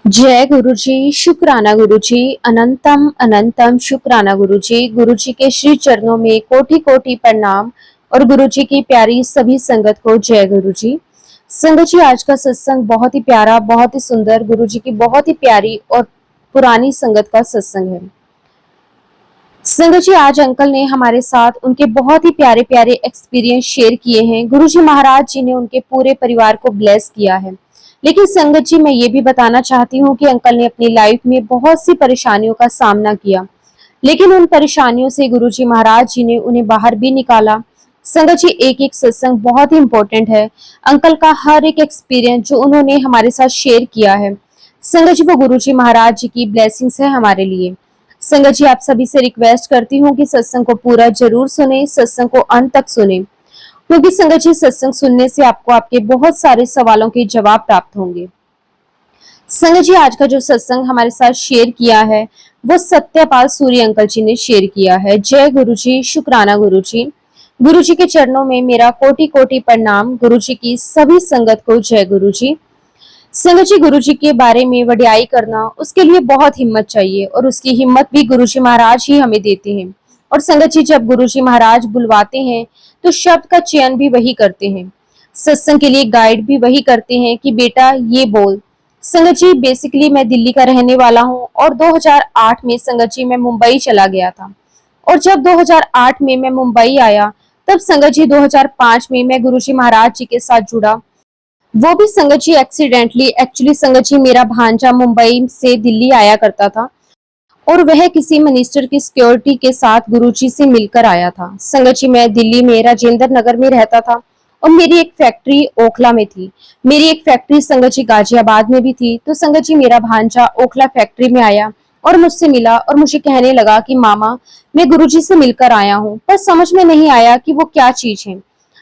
जय गुरु जी, शुक्राना गुरु जी, अनंतम अनंतम शुक्राना गुरु जी। गुरु जी के श्री चरणों में कोटि कोटि प्रणाम और गुरु जी की प्यारी सभी संगत को जय गुरु जी। संगत जी, आज का सत्संग बहुत ही प्यारा, बहुत ही सुंदर, गुरु जी की बहुत ही प्यारी और पुरानी संगत का सत्संग है। संगत जी, आज अंकल ने हमारे साथ उनके बहुत ही प्यारे प्यारे एक्सपीरियंस शेयर किए हैं। गुरु जी महाराज जी ने उनके पूरे परिवार को ब्लेस किया है। लेकिन संगत जी, मैं ये भी बताना चाहती हूँ कि अंकल ने अपनी लाइफ में बहुत सी परेशानियों का सामना किया, लेकिन उन परेशानियों से गुरु जी महाराज जी ने उन्हें बाहर भी निकाला। संगत जी, एक एक सत्संग बहुत ही इंपॉर्टेंट है। अंकल का हर एक एक्सपीरियंस जो उन्होंने हमारे साथ शेयर किया है, संगत जी, वो गुरु जी महाराज जी की ब्लेसिंग्स है हमारे लिए। संगत जी, आप सभी से रिक्वेस्ट करती हूँ कि सत्संग को पूरा जरूर सुने, सत्संग को अंत तक सुने, क्योंकि संगत जी, सत्संग सुनने से आपको आपके बहुत सारे सवालों के जवाब प्राप्त होंगे। संगत जी, आज का जो सत्संग हमारे साथ शेयर किया है वो सत्यपाल सूर्य अंकल जी ने शेयर किया है। जय गुरु जी, शुक्राना गुरु जी। गुरु जी के चरणों में मेरा कोटि कोटि प्रणाम। गुरु जी की सभी संगत को जय गुरु जी। संगत जी, गुरु जी के बारे में वड्याई करना, उसके लिए बहुत हिम्मत चाहिए और उसकी हिम्मत भी गुरु जी महाराज ही हमें देते हैं। और संगत जी, जब गुरु जी महाराज बुलवाते हैं तो शब्द का चयन भी वही करते हैं, सत्संग के लिए गाइड भी वही करते हैं कि बेटा ये बोल। संगत जी, बेसिकली मैं दिल्ली का रहने वाला हूँ और 2008 में संगत जी मैं मुंबई चला गया था। और जब 2008 में मैं मुंबई आया, तब संगत जी 2005 में मैं गुरु जी महाराज जी के साथ जुड़ा। वो भी संगत जी एक्सीडेंटली। एक्चुअली संगत जी, मेरा भांजा मुंबई से दिल्ली आया करता था और वह किसी मिनिस्टर की सिक्योरिटी के साथ गुरुजी से मिलकर आया था। संगत जी, मैं दिल्ली में राजेंद्र नगर में रहता था और मेरी एक फैक्ट्री ओखला में थी। मेरी एक फैक्ट्री संगत जी गाजियाबाद में भी थी। तो संगत जी, मेरा भांजा ओखला फैक्ट्री में आया और मुझसे मिला और मुझे कहने लगा कि मामा, मैं गुरुजी से मिलकर आया हूँ, पर समझ में नहीं आया कि वो क्या चीज है।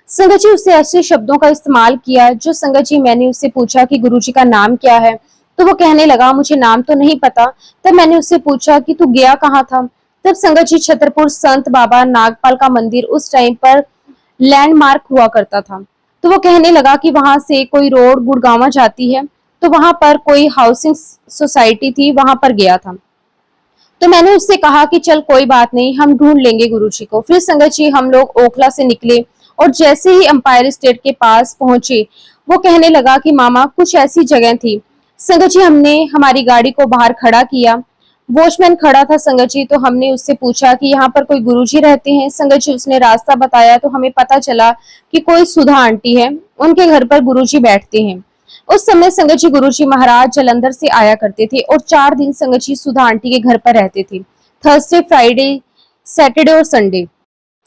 संगत जी, उससे ऐसे शब्दों का इस्तेमाल किया जो संगत जी, मैंने उससे पूछा कि गुरुजी का नाम क्या है, तो वो कहने लगा मुझे नाम तो नहीं पता। तब मैंने उससे पूछा कि तू गया कहाँ था। तब संगत जी, छतरपुर संत बाबा नागपाल का मंदिर उस टाइम पर लैंडमार्क हुआ करता था। तो वो कहने लगा कि वहां से कोई रोड गुड़गांव जाती है, तो वहां पर कोई हाउसिंग सोसाइटी थी, वहां पर गया था। तो मैंने उससे कहा कि चल कोई बात नहीं, हम ढूंढ लेंगे गुरुजी को। फिर संगत जी, हम लोग ओखला से निकले और जैसे ही एम्पायर स्टेट के पास पहुंचे, वो कहने लगा कि मामा कुछ ऐसी जगह थी। संगत जी, हमने हमारी गाड़ी को बाहर खड़ा किया, वॉचमैन खड़ा था संगत जी। तो हमने उससे पूछा कि यहाँ पर कोई गुरुजी रहते हैं। संगत जी, उसने रास्ता बताया तो हमें पता चला कि कोई सुधा आंटी है, उनके घर पर गुरुजी बैठते हैं। उस समय संगत जी, गुरुजी महाराज जलंधर से आया करते थे और 4 दिन संगत जी सुधा आंटी के घर पर रहते थे, थर्सडे, फ्राइडे, सैटरडे और संडे।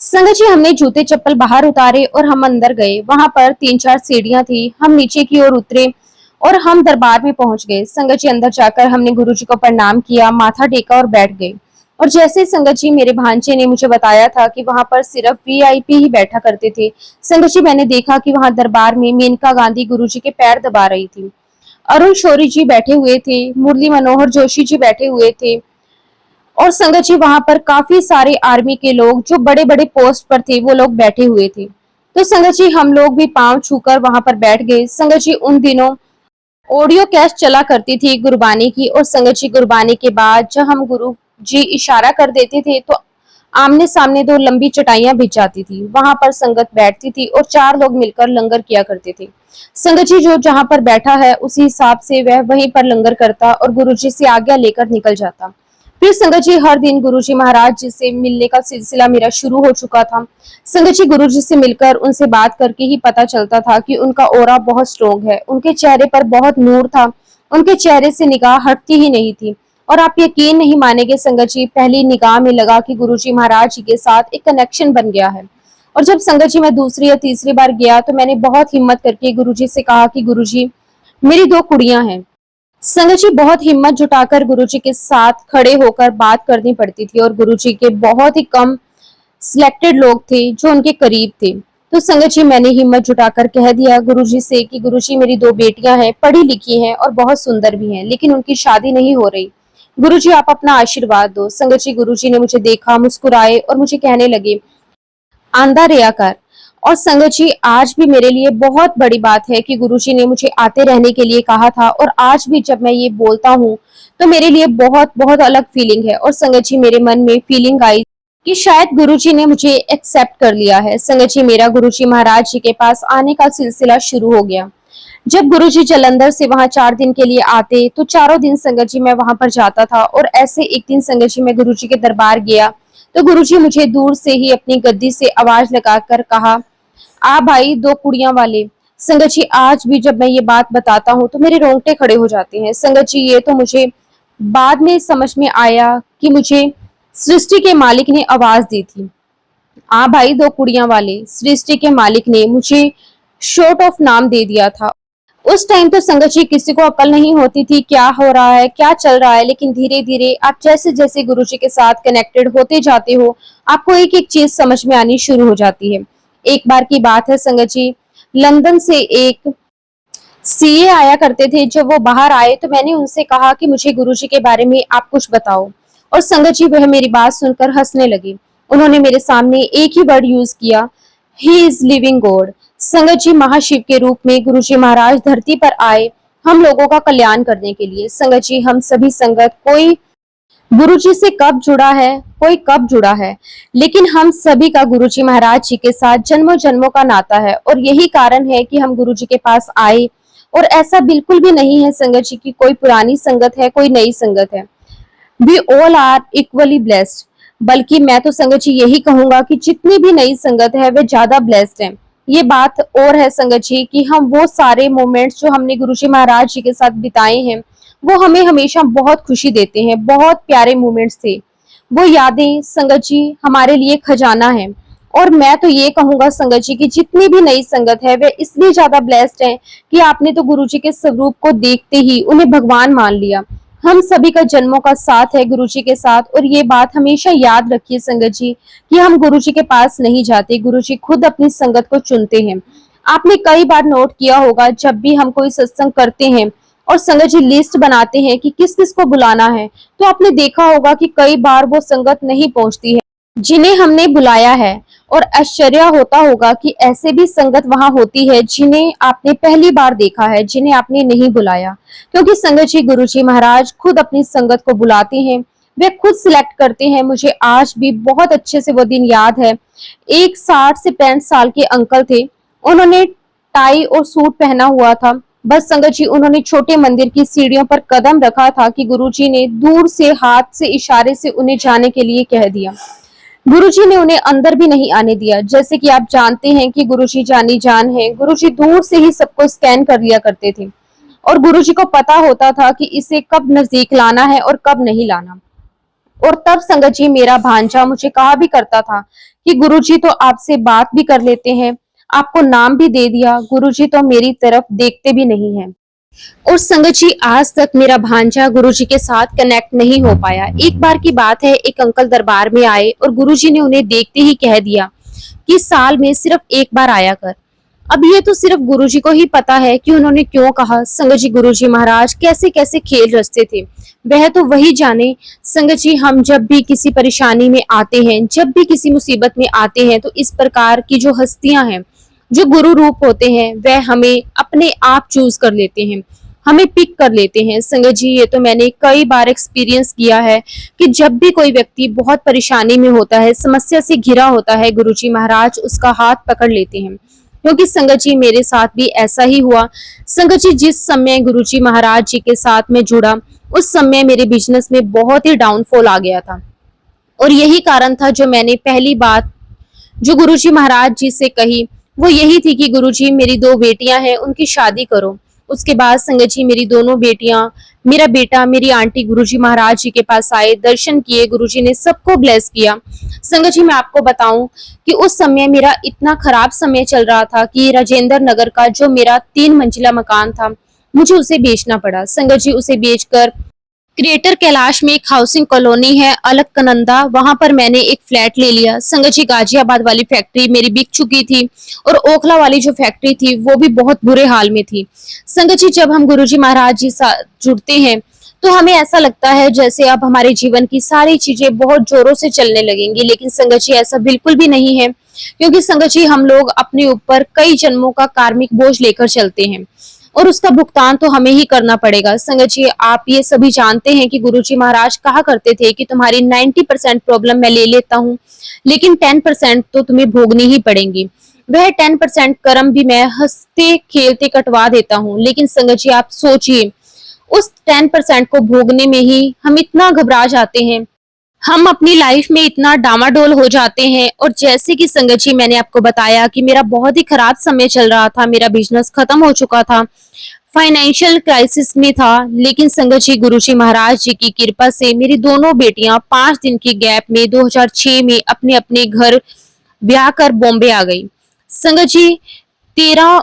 संगत जी, हमने जूते चप्पल बाहर उतारे और हम अंदर गए। वहां पर 3-4 सीढ़ियां थी, हम नीचे की ओर उतरे और हम दरबार में पहुंच गए। संगत जी, अंदर जाकर हमने गुरुजी को प्रणाम किया, माथा टेका और बैठ गए। और जैसे संगत जी, मेरे भांजे ने मुझे बताया था कि वहां पर सिर्फ वीआईपी ही बैठा करते थे। संगत जी, मैंने देखा कि वहां दरबार में मेनका गांधी गुरुजी के पैर दबा रही थी, अरुण शौरी जी बैठे हुए थे, मुरली मनोहर जोशी जी बैठे हुए थे और संगत जी, वहां पर काफी सारे आर्मी के लोग जो बड़े बड़े पोस्ट पर थे, वो लोग बैठे हुए थे। तो संगत जी, हम लोग भी पांव छूकर वहां पर बैठ गए। संगत जी, उन दिनों ऑडियो कैस्ट चला करती थी गुरबानी की। और संगत जी, गुरबानी के बाद जब हम गुरु जी इशारा कर देते थे तो आमने सामने 2 लंबी चटाइयां बिछ जाती थी, वहां पर संगत बैठती थी और 4 लोग मिलकर लंगर किया करते थे। संगत जी, जो जहां पर बैठा है उसी हिसाब से वह वहीं पर लंगर करता और गुरु जी से आज्ञा लेकर निकल जाता। फिर संगत जी, हर दिन गुरु जी महाराज जी से मिलने का सिलसिला मेरा शुरू हो चुका था। संगत जी, गुरु जी से मिलकर उनसे बात करके ही पता चलता था कि उनका ऑरा बहुत स्ट्रोंग है, उनके चेहरे पर बहुत नूर था, उनके चेहरे से निगाह हटती ही नहीं थी। और आप यकीन नहीं मानेंगे संगत जी, पहली निगाह में लगा कि गुरु जी महाराज जी के साथ एक कनेक्शन बन गया है। और जब संगत जी, मैं दूसरी या तीसरी बार गया तो मैंने बहुत हिम्मत करके गुरु जी से कहा कि गुरु जी, मेरी 2 कुड़ियां हैं। संगत जी, बहुत हिम्मत जुटाकर गुरुजी के साथ खड़े होकर बात करनी पड़ती थी और गुरुजी के बहुत ही कम सिलेक्टेड लोग थे जो उनके करीब थे। तो संगत जी, मैंने हिम्मत जुटाकर कह दिया गुरुजी से कि गुरुजी, मेरी 2 बेटियां हैं, पढ़ी लिखी हैं और बहुत सुंदर भी हैं, लेकिन उनकी शादी नहीं हो रही। गुरुजी, आप अपना आशीर्वाद दो। संगत जी, गुरुजी ने मुझे देखा, मुस्कुराए और मुझे कहने लगे, आंदा रया कर। और संगत जी आज भी मेरे लिए बहुत बड़ी बात है कि गुरुजी ने मुझे आते रहने के लिए कहा था, और आज भी जब मैं ये बोलता हूँ तो मेरे लिए बहुत बहुत अलग फीलिंग है। और संगत जी मेरे मन में फीलिंग आई कि शायद गुरुजी ने मुझे एक्सेप्ट कर लिया है। संगत जी मेरा गुरुजी महाराज जी के पास आने का सिलसिला शुरू हो गया। जब गुरुजी जालंधर से वहां 4 दिन के लिए आते तो चारों दिन संगत जी मैं वहां पर जाता था। और ऐसे एक दिन संगत जी मैं गुरुजी के दरबार गया तो गुरुजी मुझे दूर से ही अपनी गद्दी से आवाज लगाकर कहा, आ भाई दो कुड़ियां वाले। संगत जी आज भी जब मैं ये बात बताता हूँ तो मेरे रोंगटे खड़े हो जाते हैं। संगत जी ये तो मुझे बाद में समझ में आया कि मुझे सृष्टि के मालिक ने आवाज दी थी। आ भाई दो कुड़ियां वाले सृष्टि के मालिक ने मुझे शॉर्ट ऑफ नाम दे दिया था। उस टाइम तो संगत जी किसी को अकल नहीं होती थी क्या हो रहा है, क्या चल रहा है, लेकिन धीरे धीरे आप जैसे जैसे गुरु जी के साथ कनेक्टेड होते जाते हो आपको एक एक चीज समझ में आनी शुरू हो जाती है। एक बार की बात है संगत जी, लंदन से एक सीए आया करते थे। जब वो बाहर आए तो मैंने उनसे कहा कि मुझे गुरुजी के बारे में आप कुछ बताओ। और संगत जी वह मेरी बात सुनकर हंसने लगे। उन्होंने मेरे सामने एक ही वर्ड यूज किया, ही इज लिविंग गॉड। संगत जी महाशिव के रूप में गुरुजी महाराज धरती पर आए हम लोगों का कल्याण करने के लिए। संगत जी हम सभी संगत कोई गुरुजी से कब जुड़ा है, कोई कब जुड़ा है, लेकिन हम सभी का गुरुजी महाराज जी के साथ जन्मों जन्मों का नाता है। और यही कारण है कि हम गुरुजी के पास आए। और ऐसा बिल्कुल भी नहीं है संगत जी की कोई पुरानी संगत है, कोई नई संगत है। We all are equally blessed. बल्कि मैं तो संगत जी यही कहूंगा कि जितनी भी नई संगत है वे ज्यादा ब्लेस्ड है। ये बात और है संगत जी कि हम वो सारे मोमेंट्स जो हमने गुरुजी महाराज जी के साथ बिताए हैं वो हमें हमेशा बहुत खुशी देते हैं। बहुत प्यारे मोमेंट्स थे वो यादें संगत जी हमारे लिए खजाना है। और मैं तो ये कहूंगा संगत जी की जितनी भी नई संगत है वे इसलिए ज्यादा ब्लेस्ड है कि आपने तो गुरु जी के स्वरूप को देखते ही उन्हें भगवान मान लिया। हम सभी का जन्मों का साथ है गुरु जी के साथ। और ये बात हमेशा याद रखिए संगत जी कि हम गुरु जी के पास नहीं जाते, गुरु जी खुद अपनी संगत को चुनते हैं। आपने कई बार नोट किया होगा जब भी हम कोई सत्संग करते हैं और संगत जी लिस्ट बनाते हैं कि किस किस को बुलाना है तो आपने देखा होगा कि कई बार वो संगत नहीं पहुंचती है जिन्हें हमने बुलाया है। और आश्चर्य होता होगा कि ऐसे भी संगत वहां होती है जिन्हें आपने पहली बार देखा है, जिन्हें आपने नहीं बुलाया। क्योंकि संगत जी गुरु जी महाराज खुद अपनी संगत को बुलाते हैं, वे खुद सिलेक्ट करते हैं। मुझे आज भी बहुत अच्छे से वो दिन याद है। एक 60 से 65 साल के अंकल थे, उन्होंने टाई और सूट पहना हुआ था। बस संगत जी उन्होंने छोटे मंदिर की सीढ़ियों पर कदम रखा था कि गुरुजी ने दूर से हाथ से इशारे से उन्हें जाने के लिए कह दिया। गुरुजी ने उन्हें अंदर भी नहीं आने दिया। जैसे कि आप जानते हैं कि गुरुजी जानी जान है, गुरुजी दूर से ही सबको स्कैन कर लिया करते थे और गुरुजी को पता होता था कि इसे कब नजदीक लाना है और कब नहीं लाना। और तब संगत जी मेरा भांजा मुझे कहा भी करता था कि गुरुजी तो आपसे बात भी कर लेते हैं, आपको नाम भी दे दिया, गुरुजी तो मेरी तरफ देखते भी नहीं है। और संगत जी आज तक मेरा भांजा गुरुजी के साथ कनेक्ट नहीं हो पाया। एक बार की बात है, एक अंकल दरबार में आए और गुरुजी ने उन्हें देखते ही कह दिया कि साल में सिर्फ एक बार आया कर। अब ये तो सिर्फ गुरुजी को ही पता है कि उन्होंने क्यों कहा। संगत जी गुरुजी महाराज कैसे कैसे खेल रचते थे वह तो वही जाने। संगत जी हम जब भी किसी परेशानी में आते हैं, जब भी किसी मुसीबत में आते हैं तो इस प्रकार की जो हस्तियां हैं, जो गुरु रूप होते हैं, वह हमें अपने आप चूज कर लेते हैं, हमें पिक कर लेते हैं। संगत जी ये तो मैंने कई बार एक्सपीरियंस किया है कि जब भी कोई व्यक्ति बहुत परेशानी में होता है, समस्या से घिरा होता है, गुरुजी महाराज उसका हाथ पकड़ लेते हैं। क्योंकि संगत जी मेरे साथ भी ऐसा ही हुआ। संगत जी जिस समय गुरुजी महाराज जी के साथ में जुड़ा उस समय मेरे बिजनेस में बहुत ही डाउनफॉल आ गया था। और यही कारण था जो मैंने पहली बात जो गुरुजी महाराज जी से कही वो यही थी कि गुरुजी मेरी 2 बेटियां हैं, उनकी शादी करो। उसके बाद संगत जी मेरी दोनों बेटियां, मेरा बेटा, मेरी आंटी गुरुजी महाराज जी के पास आए, दर्शन किए, गुरुजी ने सबको ब्लेस किया। संगत जी मैं आपको बताऊं कि उस समय मेरा इतना खराब समय चल रहा था कि राजेंद्र नगर का जो मेरा 3 मंजिला मकान था मुझे उसे बेचना पड़ा। संगत जी उसे बेचकर क्रिएटर कैलाश में एक हाउसिंग कॉलोनी है अलकनंदा, वहां पर मैंने एक फ्लैट ले लिया। संगत जी गाजियाबाद वाली फैक्ट्री मेरी बिक चुकी थी और ओखला वाली जो फैक्ट्री थी वो भी बहुत बुरे हाल में थी। संगत जी जब हम गुरुजी महाराज जी साथ जुड़ते हैं तो हमें ऐसा लगता है जैसे अब हमारे जीवन की सारी चीजें बहुत जोरों से चलने लगेंगी, लेकिन संगत जी ऐसा बिल्कुल भी नहीं है। क्योंकि संगत जी हम लोग अपने ऊपर कई जन्मों का कार्मिक बोझ लेकर चलते हैं और उसका भुगतान तो हमें ही करना पड़ेगा। संगत जी आप ये सभी जानते हैं कि गुरुजी महाराज कहा करते थे कि तुम्हारी 90% प्रॉब्लम मैं ले लेता हूँ, लेकिन 10% तो तुम्हें भोगनी ही पड़ेंगी। वह 10% कर्म भी मैं हंसते खेलते कटवा देता हूँ, लेकिन संगत जी आप सोचिए उस 10% को भोगने में ही हम इतना घबरा जाते हैं, हम अपनी लाइफ में इतना डामाडोल हो जाते हैं। और जैसे कि संगत जी मैंने आपको बताया कि मेरा बहुत ही खराब समय चल रहा था, मेरा बिजनेस खत्म हो चुका था, फाइनेंशियल क्राइसिस में था, लेकिन संगत जी गुरुजी महाराज जी की कृपा से मेरी दोनों बेटियां 5 दिन की गैप में 2006 में अपने अपने घर ब्याह कर बॉम्बे आ गई। संगत जी 13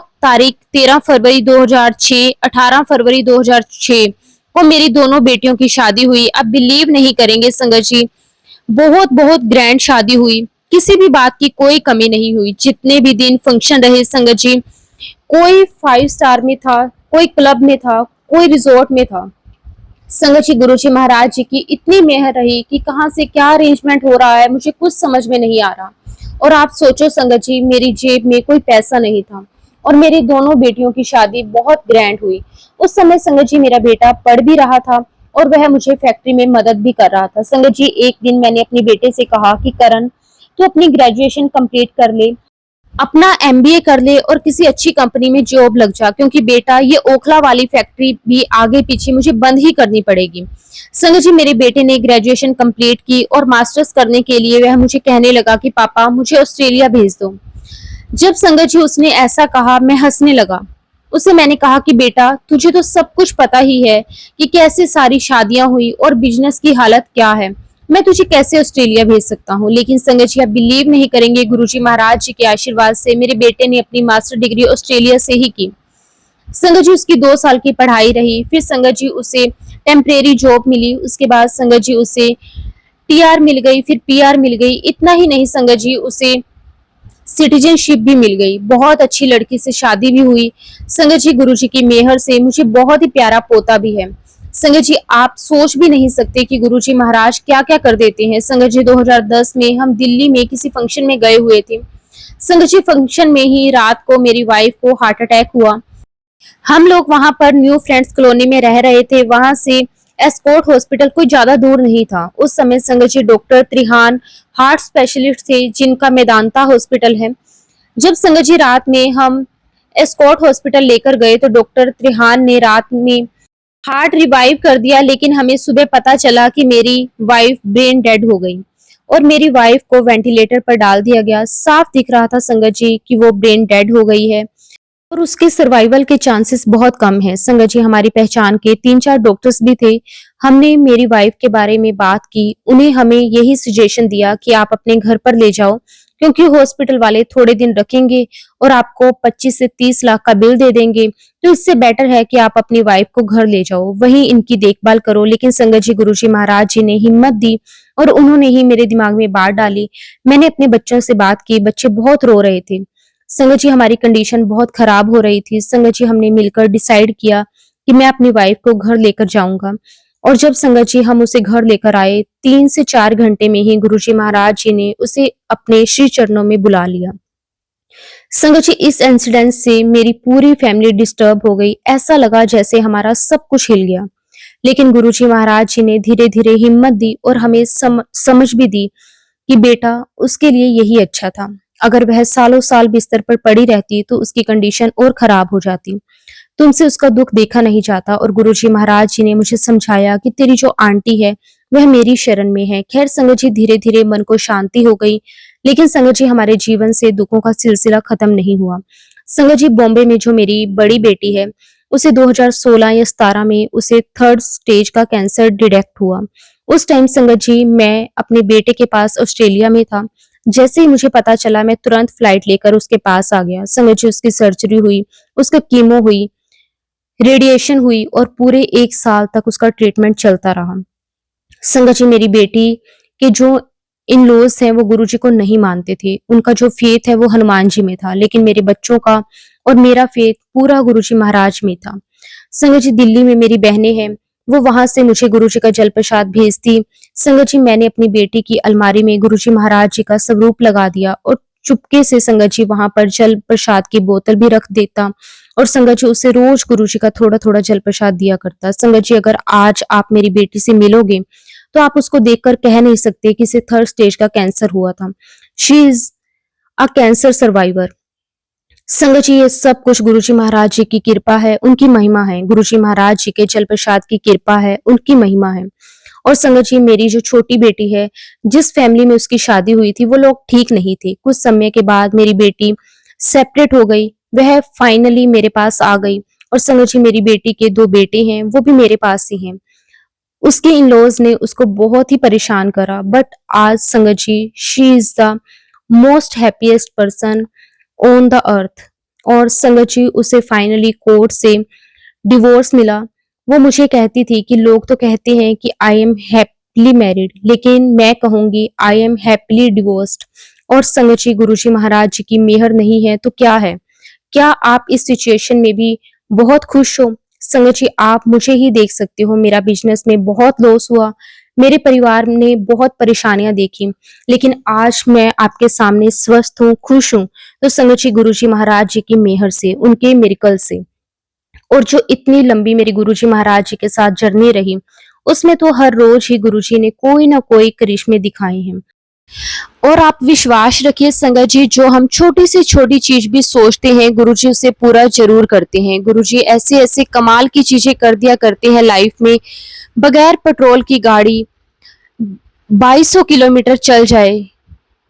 फरवरी 2006, 18 फरवरी 2006 को मेरी दोनों बेटियों की शादी हुई। आप बिलीव नहीं करेंगे संगत जी, बहुत बहुत ग्रैंड शादी हुई, किसी भी बात की कोई कमी नहीं हुई। जितने भी दिन फंक्शन रहे संगत जी, कोई 5 स्टार में था, कोई क्लब में था, कोई रिजॉर्ट में था। संगत जी गुरुजी महाराज जी की इतनी मेहर रही कि कहाँ से क्या अरेंजमेंट हो रहा है मुझे कुछ समझ में नहीं आ रहा। और आप सोचो संगत जी मेरी जेब में कोई पैसा नहीं था और मेरी दोनों बेटियों की शादी बहुत ग्रैंड हुई। उस समय संगत जी मेरा बेटा पढ़ भी रहा था और वह मुझे फैक्ट्री में मदद भी कर रहा था। संगत जी एक दिन मैंने अपने बेटे से कहा कि करण तू अपनी ग्रेजुएशन कंप्लीट कर ले, अपना एमबीए कर ले और किसी अच्छी कंपनी में जॉब लग जा, क्योंकि बेटा ये ओखला वाली फैक्ट्री भी आगे पीछे मुझे बंद ही करनी पड़ेगी। संगत जी मेरे बेटे ने ग्रेजुएशन कंप्लीट की और मास्टर्स करने के लिए वह मुझे कहने लगा कि पापा मुझे ऑस्ट्रेलिया भेज दो। जब संगत जी उसने ऐसा कहा मैं हंसने लगा। उसे मैंने कहा कि बेटा तुझे तो सब कुछ पता ही है कि कैसे सारी शादियां हुई और बिजनेस की हालत क्या है, मैं तुझे कैसे ऑस्ट्रेलिया भेज सकता हूँ। लेकिन संगत जी आप बिलीव नहीं करेंगे, गुरुजी महाराज जी के आशीर्वाद से मेरे बेटे ने अपनी मास्टर डिग्री ऑस्ट्रेलिया से ही की। संगत जी उसकी 2 साल की पढ़ाई रही, फिर संगत जी उसे टेम्परेरी जॉब मिली, उसके बाद संगत जी उसे टीआर मिल गई, फिर पीआर मिल गई। इतना ही नहीं संगत जी उसे सिटीजनशिप भी मिल गई, बहुत अच्छी लड़की से शादी भी हुई। संगत जी गुरुजी की मेहर से मुझे बहुत ही प्यारा पोता भी है। संगत जी आप सोच भी नहीं सकते कि गुरुजी महाराज क्या क्या कर देते हैं। संगत जी 2010 में हम दिल्ली में किसी फंक्शन में गए हुए थे। संगत जी फंक्शन में ही रात को मेरी वाइफ को हार्ट अटैक हुआ। हम लोग वहां पर न्यू फ्रेंड्स कॉलोनी में रह रहे थे, वहां से एस्कॉर्ट हॉस्पिटल कोई ज्यादा दूर नहीं था। उस समय संगत जी डॉक्टर त्रिहान हार्ट स्पेशलिस्ट थे जिनका मेदांता हॉस्पिटल है। जब संगत जी रात में हम एस्कॉर्ट हॉस्पिटल लेकर गए तो डॉक्टर त्रिहान ने रात में हार्ट रिवाइव कर दिया, लेकिन हमें सुबह पता चला कि मेरी वाइफ ब्रेन डेड हो गई और मेरी वाइफ को वेंटिलेटर पर डाल दिया गया। साफ दिख रहा था संगत जी कि वो ब्रेन डेड हो गई है और उसके सर्वाइवल के चांसेस बहुत कम है। संगत जी हमारी पहचान के 3-4 डॉक्टर्स भी थे। हमने मेरी वाइफ के बारे में बात की, उन्हें हमें यही सजेशन दिया कि आप अपने घर पर ले जाओ, क्योंकि हॉस्पिटल वाले थोड़े दिन रखेंगे और आपको 25 से 30 लाख का बिल दे देंगे, तो इससे बेटर है कि आप अपनी वाइफ को घर ले जाओ, वहीं इनकी देखभाल करो। लेकिन संगत जी गुरुजी महाराज जी ने हिम्मत दी और उन्होंने ही मेरे दिमाग में बात डाली। मैंने अपने बच्चों से बात की, बच्चे बहुत रो रहे थे। संगत जी हमारी कंडीशन बहुत खराब हो रही थी। संगत जी हमने मिलकर डिसाइड किया कि मैं अपनी वाइफ को घर लेकर जाऊंगा। और जब संगत जी हम उसे घर लेकर आए, 3 से 4 घंटे में ही गुरुजी महाराज जी ने उसे अपने श्री चरणों में बुला लिया। संगत जी इस इंसिडेंट से मेरी पूरी फैमिली डिस्टर्ब हो गई, ऐसा लगा जैसे हमारा सब कुछ हिल गया। लेकिन गुरुजी महाराज जी ने धीरे धीरे हिम्मत दी और हमें समझ भी दी कि बेटा उसके लिए यही अच्छा था। अगर वह सालों साल बिस्तर पर पड़ी रहती तो उसकी कंडीशन और खराब हो जाती। तुमसे उसका दुख देखा नहीं जाता। और गुरुजी महाराज जी ने मुझे समझाया कि तेरी जो आंटी है वह मेरी शरण में है। खैर संगत जी धीरे धीरे मन को शांति हो गई, लेकिन संगत जी हमारे जीवन से दुखों का सिलसिला खत्म नहीं हुआ। संगत जी बॉम्बे में जो मेरी बड़ी बेटी है उसे 2016 या 17 में उसे 3rd स्टेज का कैंसर डिटेक्ट हुआ। उस टाइम संगत जी मैं अपने बेटे के पास ऑस्ट्रेलिया में था। जैसे ही मुझे पता चला मैं तुरंत फ्लाइट लेकर उसके पास आ गया। संगत जी उसकी सर्जरी हुई, उसका कीमो हुई, रेडिएशन हुई और पूरे 1 साल तक उसका ट्रीटमेंट चलता रहा। संगत जी मेरी बेटी के जो इन लॉज हैं वो गुरुजी को नहीं मानते थे, उनका जो फेथ है वो हनुमान जी में था, लेकिन मेरे बच्चों का और मेरा फेथ पूरा गुरुजी महाराज में था। संगत जी दिल्ली में मेरी बहनें हैं, वो वहां से मुझे गुरुजी का जल प्रसाद भेजती। संगत जी मैंने अपनी बेटी की अलमारी में गुरुजी महाराज जी का स्वरूप लगा दिया और चुपके से संगत जी वहां पर जल प्रसाद की बोतल भी रख देता और संगत जी उसे रोज गुरुजी का थोड़ा थोड़ा जल प्रसाद दिया करता। संगत जी अगर आज आप मेरी बेटी से मिलोगे तो आप उसको देखकर कह नहीं सकते कि इसे थर्ड स्टेज का कैंसर हुआ था। She is a cancer survivor. संगत जी ये सब कुछ गुरुजी महाराज जी की कृपा है, उनकी महिमा है। गुरुजी महाराज जी के जल प्रसाद की कृपा है, उनकी महिमा है। और संगत जी मेरी जो छोटी बेटी है, जिस फैमिली में उसकी शादी हुई थी वो लोग ठीक नहीं थे। कुछ समय के बाद मेरी बेटी सेपरेट हो गई, वह फाइनली मेरे पास आ गई। और संगत जी मेरी बेटी के 2 बेटे हैं, वो भी मेरे पास ही हैं। उसके इन लॉज ने उसको बहुत ही परेशान करा, बट आज Sangat ji she is the most happiest person on the earth. और संगत जी उसे फाइनली कोर्ट से डिवोर्स मिला। वो मुझे कहती थी कि लोग तो कहते हैं कि आई एम हैप्पीली मैरिड, लेकिन मैं कहूंगी आई एम हैप्पीली डिवोर्स्ड। और संगत जी गुरुजी महाराज जी की मेहर नहीं है तो क्या है? क्या आप इस सिचुएशन में भी बहुत खुश हो? संगत जी आप मुझे ही देख सकते हो, मेरा बिजनेस में बहुत लॉस हुआ, मेरे परिवार ने बहुत परेशानियां देखी, लेकिन आज मैं आपके सामने स्वस्थ हूँ, खुश हूँ। तो संगत जी गुरुजी महाराज जी की मेहर से, उनके मिरेकल से। और जो इतनी लंबी मेरी गुरुजी महाराज जी के साथ जर्नी रही, उसमें तो हर रोज ही गुरुजी ने कोई ना कोई करिश्मे दिखाए हैं। और आप विश्वास रखिए संगत जी, जो हम छोटी से छोटी चीज भी सोचते हैं गुरुजी उसे पूरा जरूर करते हैं। गुरुजी ऐसे ऐसे कमाल की चीजें कर दिया करते हैं लाइफ में। बगैर पेट्रोल की गाड़ी 2200 किलोमीटर चल जाए,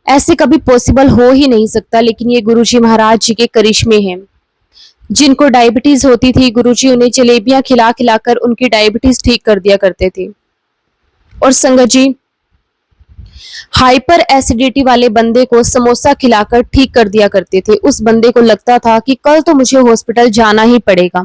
ऐसे कभी पॉसिबल हो ही नहीं सकता, लेकिन ये गुरुजी महाराज जी के करिश्मे हैं। जिनको डायबिटीज होती थी, गुरुजी उन्हें जलेबियां खिला खिलाकर उनकी डायबिटीज ठीक कर दिया करते थे। और संगत जी हाइपर एसिडिटी वाले बंदे को समोसा खिलाकर ठीक कर दिया करते थे। उस बंदे को लगता था कि कल तो मुझे हॉस्पिटल जाना ही पड़ेगा,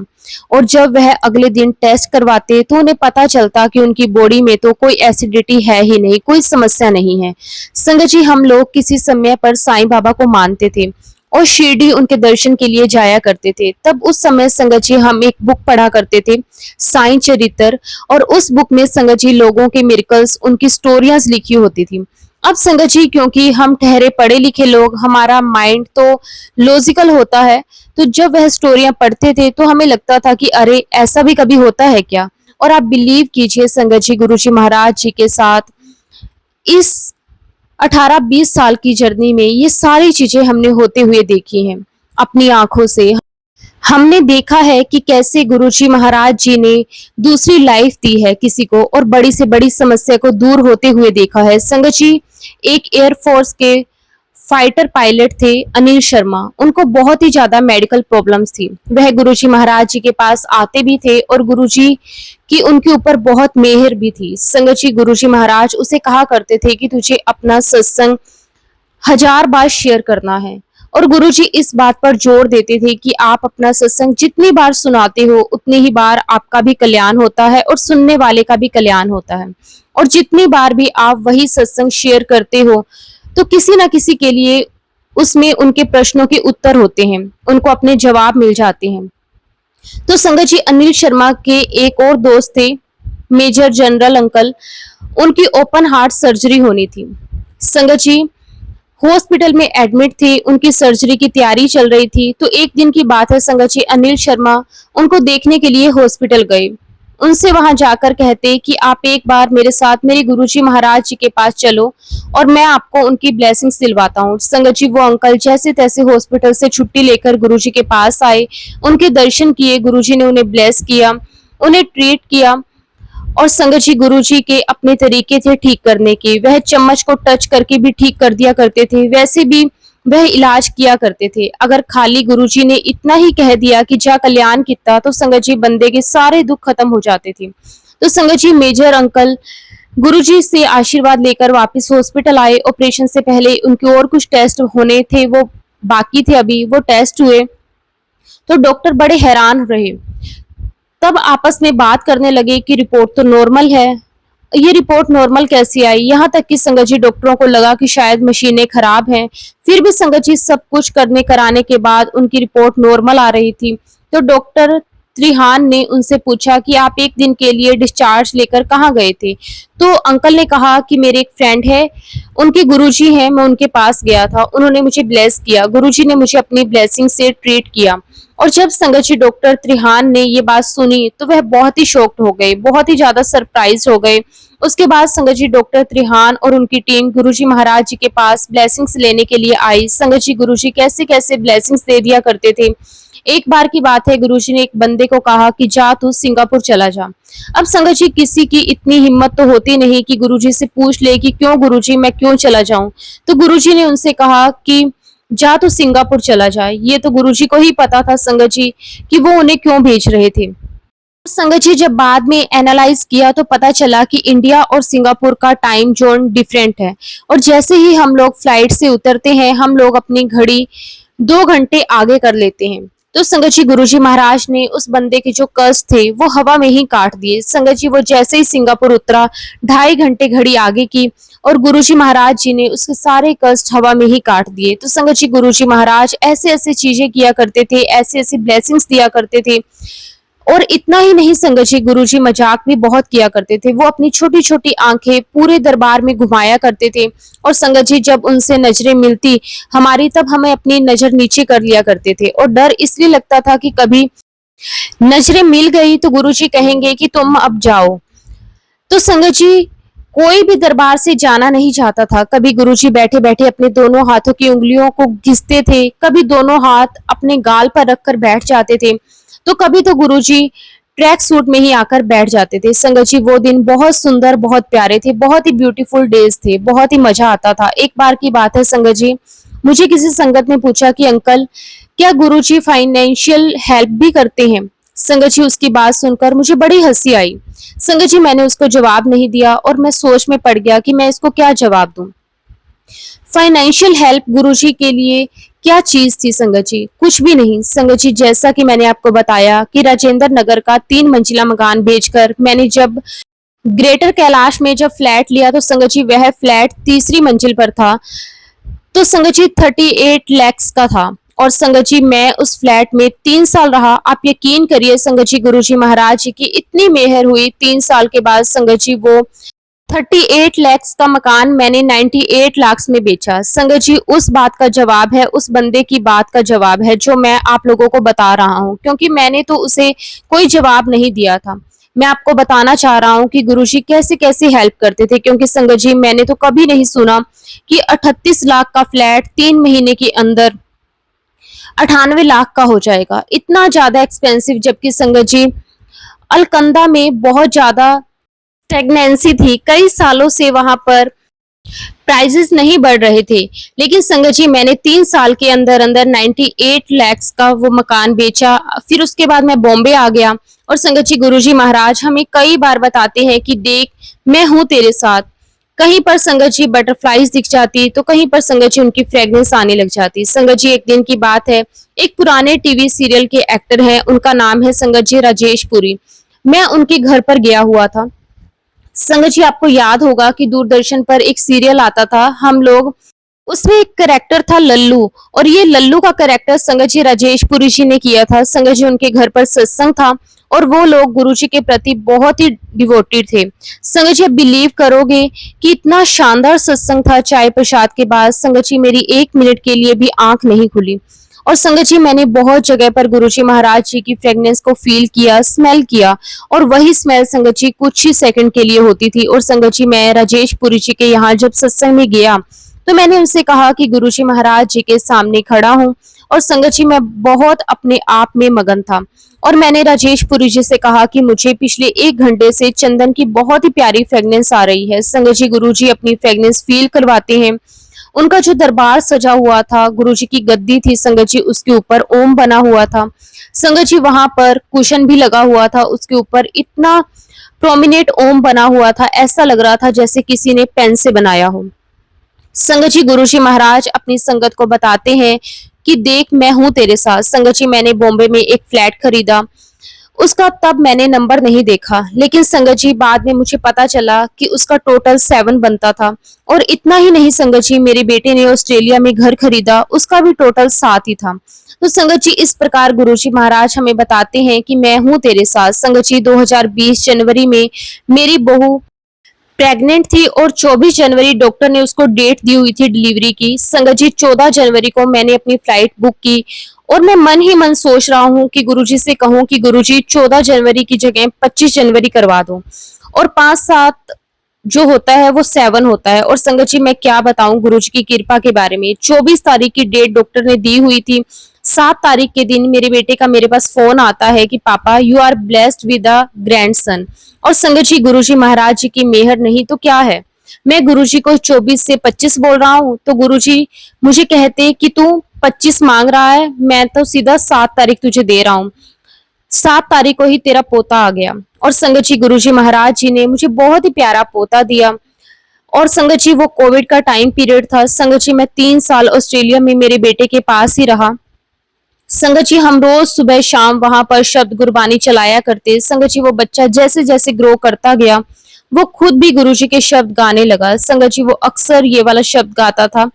और जब वह अगले दिन टेस्ट करवाते तो उन्हें पता चलता कि उनकी बॉडी में तो कोई एसिडिटी है ही नहीं, कोई समस्या नहीं है। संगत जी हम लोग किसी समय पर साईं बाबा को मानते थे और शिरडी उनके दर्शन के लिए जाया करते थे। तब उस समय संगत जी हम एक बुक पढ़ा करते थे, साईं चरित्र, और उस बुक में संगत जी लोगों के मिरेकल्स, उनकी स्टोरियां लिखी होती थी। अब संगत जी क्योंकि हम ठहरे पढ़े लिखे लोग, हमारा माइंड तो लॉजिकल होता है, तो जब वह स्टोरियां पढ़ते थे तो हमें लगता था कि अरे ऐसा भी कभी होता है क्या। और आप बिलीव कीजिए संगत जी गुरुजी महाराज जी के साथ इस 18-20 साल की जर्नी में ये सारी चीजें हमने होते हुए देखी हैं अपनी आंखों से। हमने देखा है कि कैसे गुरुजी महाराज जी ने दूसरी लाइफ दी है किसी को, और बड़ी से बड़ी समस्या को दूर होते हुए देखा है। संगत जी एक एयरफोर्स के फाइटर पायलट थे अनिल शर्मा, उनको बहुत ही ज्यादा मेडिकल प्रॉब्लम्स थी। वह गुरुजी महाराज जी के पास आते भी थे और गुरुजी की उनके ऊपर बहुत मेहर भी थी। संगत जी गुरुजी महाराज उसे कहा करते थे कि तुझे अपना सत्संग 1000 बार शेयर करना है, और गुरुजी इस बात पर जोर देते थे कि आप अपना सत्संग जितनी बार सुनाते हो उतनी ही बार आपका भी कल्याण होता है और सुनने वाले का भी कल्याण होता है। और जितनी बार भी आप वही सत्संग शेयर करते हो तो किसी ना किसी के लिए उसमें उनके प्रश्नों के उत्तर होते हैं, उनको अपने जवाब मिल जाते हैं। तो संगत जी अनिल शर्मा के एक और दोस्त थे मेजर जनरल अंकल, उनकी ओपन हार्ट सर्जरी होनी थी। संगत जी हॉस्पिटल में एडमिट थे, उनकी सर्जरी की तैयारी चल रही थी। तो एक दिन की बात है संगत जी, अनिल शर्मा उनको देखने के लिए हॉस्पिटल गए। उनसे वहां जाकर कहते कि आप एक बार मेरे साथ मेरे गुरुजी महाराज जी के पास चलो और मैं आपको उनकी ब्लेसिंग्स दिलवाता हूँ। संगत जी वो अंकल जैसे तैसे हॉस्पिटल से छुट्टी लेकर गुरुजी के पास आए, उनके दर्शन किए, गुरुजी ने उन्हें ब्लेस किया, उन्हें ट्रीट किया। और संगत जी गुरुजी के अपने तरीके थे ठीक करने के, वह चम्मच को टच करके भी ठीक कर दिया करते थे, वैसे भी वह इलाज किया करते थे। अगर खाली गुरुजी ने इतना ही कह दिया कि जा कल्याण किता, तो संगत जी बंदे के सारे दुख खत्म हो जाते थे। तो संगत जी मेजर अंकल गुरुजी से आशीर्वाद लेकर वापस हॉस्पिटल आए। ऑपरेशन से पहले उनके और कुछ टेस्ट होने थे, वो बाकी थे, अभी वो टेस्ट हुए। तो डॉक्टर बड़े हैरान रहे, तब आपस में बात करने लगे कि रिपोर्ट तो नॉर्मल है। ये रिपोर्ट नॉर्मल कैसी आई? यहाँ तक कि संगत जी डॉक्टरों को लगा कि शायद मशीनें खराब हैं, फिर भी संगत जी सब कुछ करने कराने के बाद उनकी रिपोर्ट नॉर्मल आ रही थी। तो डॉक्टर त्रिहान ने उनसे पूछा कि आप एक दिन के लिए डिस्चार्ज लेकर कहाँ गए थे। तो अंकल ने कहा कि मेरे एक फ्रेंड है, उनके गुरुजी हैं, मैं उनके पास गया था, उन्होंने मुझे ब्लेस किया, गुरुजी ने मुझे अपनी ब्लेसिंग से ट्रीट किया। और जब संगत जी डॉक्टर त्रिहान ने ये बात सुनी तो वह बहुत ही शॉक्ड हो गए, बहुत ही ज्यादा सरप्राइज हो गए। उसके बाद संगत जी डॉक्टर त्रिहान और उनकी टीम गुरुजी महाराज जी के पास ब्लेसिंग्स लेने के लिए आई। संगत जी गुरुजी कैसे कैसे ब्लेसिंग्स दे दिया करते थे। एक बार की बात है, गुरुजी ने एक बंदे को कहा कि जा तू सिंगापुर चला जा। अब संगत जी किसी की इतनी हिम्मत तो होती नहीं कि गुरुजी से पूछ ले कि क्यों गुरुजी, मैं क्यों चला जाऊं। तो गुरुजी ने उनसे कहा कि जा तू सिंगापुर चला जा। ये तो गुरुजी को ही पता था संगत जी कि वो उन्हें क्यों भेज रहे थे। संगत जी जब बाद में एनालाइज किया तो पता चला कि इंडिया और सिंगापुर का टाइम जोन डिफरेंट है, और जैसे ही हम लोग फ्लाइट से उतरते हैं हम लोग अपनी घड़ी 2 घंटे आगे कर लेते हैं। तो संगत जी गुरुजी महाराज ने उस बंदे के जो कर्ज थे वो हवा में ही काट दिए। संगत जी वो जैसे ही सिंगापुर उतरा 2.5 घंटे घड़ी आगे की, और गुरुजी महाराज जी ने उसके सारे कष्ट हवा में ही काट दिए। तो संगत जी गुरुजी महाराज ऐसे ऐसे चीजें किया करते थे, ऐसे ऐसे ब्लेसिंग्स दिया करते थे। और इतना ही नहीं, संगत जी गुरुजी मजाक भी बहुत किया करते थे। वो अपनी छोटी छोटी आंखें पूरे दरबार में घुमाया करते थे, और संगत जी जब उनसे नजरें मिलती हमारी तब हमें अपनी नजर नीचे कर लिया करते थे। और डर इसलिए लगता था कि कभी नजरें मिल गई तो गुरुजी कहेंगे कि तुम अब जाओ। तो संगत जी कोई भी दरबार से जाना नहीं चाहता था। कभी गुरुजी बैठे बैठे अपने दोनों हाथों की उंगलियों को घिसते थे, कभी दोनों हाथ अपने गाल पर रखकर बैठ जाते थे, तो कभी तो गुरुजी ट्रैक सूट में ही आकर बैठ जाते थे। संगत जी वो दिन बहुत सुंदर, बहुत प्यारे थे, बहुत ही ब्यूटीफुल डेज थे, बहुत ही मजा आता था। एक बार की बात है संगत जी, मुझे किसी संगत ने पूछा कि अंकल क्या गुरुजी फाइनेंशियल हेल्प भी करते हैं। संगत जी उसकी बात सुनकर मुझे बड़ी हंसी आई। संगत जी मैंने उसको जवाब नहीं दिया और मैं सोच में पड़ गया कि मैं इसको क्या जवाब दूं। फाइनेंशियल हेल्प गुरुजी के लिए क्या चीज थी संगत जी, कुछ भी नहीं। संगत जी जैसा कि मैंने आपको बताया कि राजेंद्र नगर का 3 मंजिला मकान बेचकर मैंने जब ग्रेटर कैलाश में जब फ्लैट लिया तो संगत जी वह फ्लैट तीसरी मंजिल पर था। तो संगत जी 38 लाख का था, और संगत जी मैं उस फ्लैट में 3 साल रहा। आप यकीन करिए संगत जी गुरुजी महाराज जी की इतनी मेहर हुई, 3 साल के बाद संगत जी वो 38 लाख का मकान मैंने 98 लाख में बेचा। संगत जी उस बात का जवाब है, उस बंदे की बात का जवाब है जो मैं आप लोगों को बता रहा हूँ, क्योंकि मैंने तो उसे कोई जवाब नहीं दिया था। मैं आपको बताना चाह रहा हूँ कि गुरुजी कैसे कैसे हेल्प करते थे, क्योंकि संगत जी मैंने तो कभी नहीं सुना कि 38 लाख का फ्लैट 3 महीने के अंदर 98 लाख का हो जाएगा, इतना ज्यादा एक्सपेंसिव। जबकि संगत जी अलकंदा में बहुत ज्यादा स्टेगनेंसी थी, कई सालों से वहां पर प्राइजेस नहीं बढ़ रहे थे। लेकिन संगत जी मैंने 3 साल के अंदर अंदर 98 लाख का वो मकान बेचा। फिर उसके बाद मैं बॉम्बे आ गया, और संगत जी गुरुजी महाराज हमें कई बार बताते हैं कि देख मैं हूं तेरे साथ। कहीं पर संगत जी बटरफ्लाईज दिख जाती तो कहीं पर संगत जी उनकी फ्रेग्रेंस आने लग जाती। संगत जी एक दिन की बात है, एक पुराने टीवी सीरियल के एक्टर हैं, उनका नाम है संगत जी राजेश पुरी। मैं उनके घर पर गया हुआ था। संगत जी आपको याद होगा कि दूरदर्शन पर एक सीरियल आता था हम लोग, उसमें एक करेक्टर था लल्लू, और ये लल्लू का करेक्टर संगत जी राजेश पुरी जी ने किया था। संगत जी उनके घर पर सत्संग था और वो लोग गुरुजी के प्रति बहुत ही डिवोटेड थे। संगत जी आप बिलीव करोगे कि इतना शानदार सत्संग था, चाय प्रसाद के बाद संगत जी मेरी 1 मिनट के लिए भी आंख नहीं खुली। और संगत जी मैंने बहुत जगह पर गुरुजी महाराज जी की फ्रेग्रेंस को फील किया, स्मेल किया, और वही स्मेल संगत जी कुछ ही सेकंड के लिए होती थी। और संगत जी मैं राजेश पुरी जी के यहाँ जब सत्संग में गया तो मैंने उनसे कहा कि गुरुजी महाराज जी के सामने खड़ा हूँ, और संगत जी मैं बहुत अपने आप में मगन था। और मैंने राजेश पुरी जी से कहा कि मुझे पिछले 1 घंटे से चंदन की बहुत ही प्यारी फ्रेग्रेंस आ रही है। संगत जी गुरुजी अपनी फ्रेग्रेंस फील करवाते हैं। उनका जो दरबार सजा हुआ था, गुरुजी की गद्दी थी संगत जी, उसके ऊपर ओम बना हुआ था। संगत जी वहां पर कुशन भी लगा हुआ था, उसके ऊपर इतना प्रोमिनेंट ओम बना हुआ था, ऐसा लग रहा था जैसे किसी ने पेन से बनाया हो। संगत जी गुरुजी महाराज अपनी संगत को बताते हैं कि देख मैं हूं तेरे साथ। संगत जी मैंने बॉम्बे में एक फ्लैट खरीदा, उसका तब मैंने नंबर नहीं देखा, लेकिन संगत जी बाद में मुझे पता चला कि उसका टोटल 7 बनता था। और इतना ही नहीं संगत जी, मेरे बेटे ने ऑस्ट्रेलिया में घर खरीदा, उसका भी टोटल 7 ही था। तो संगत जी इस प्रकार गुरुजी महाराज हमें बताते हैं कि मैं हूँ तेरे साथ। संगत जी 2020 जनवरी में मेरी बहू प्रेग्नेंट थी और 24 जनवरी डॉक्टर ने उसको डेट दी हुई थी डिलीवरी की। संगत जी 14 जनवरी को मैंने अपनी फ्लाइट बुक की और मैं मन ही मन सोच रहा हूँ कि गुरुजी से कहूँ कि गुरुजी 14 जनवरी की जगह 25 जनवरी करवा दो। और 5-7 जो होता है वो 7 होता है। और संगत जी मैं क्या बताऊं गुरुजी की कृपा के बारे में। 24 तारीख की डेट डॉक्टर ने दी हुई थी। 7 तारीख के दिन मेरे बेटे का मेरे पास फोन आता है कि पापा you are blessed with a grandson. और संगत जी गुरुजी महाराज जी की मेहर नहीं तो क्या है। मैं गुरुजी को 24 से 25 बोल रहा हूँ तो गुरुजी मुझे कहते कि तू 25 मांग रहा है, मैं तो सीधा 7 तारीख तुझे दे रहा हूँ। 7 तारीख को ही तेरा पोता आ गया। और संगत जी गुरुजी महाराज जी ने मुझे बहुत ही प्यारा पोता दिया। और संगत जी वो कोविड का टाइम पीरियड था। संगत जी मैं 3 साल ऑस्ट्रेलिया में मेरे बेटे के पास ही रहा। संगत जी हम रोज सुबह शाम वहां पर शब्द गुरबानी चलाया करते। संगत जी वो बच्चा जैसे जैसे ग्रो करता गया वो खुद भी गुरुजी के शब्द गाने लगा। संगत जी वो अक्सर ये वाला शब्द गाता था,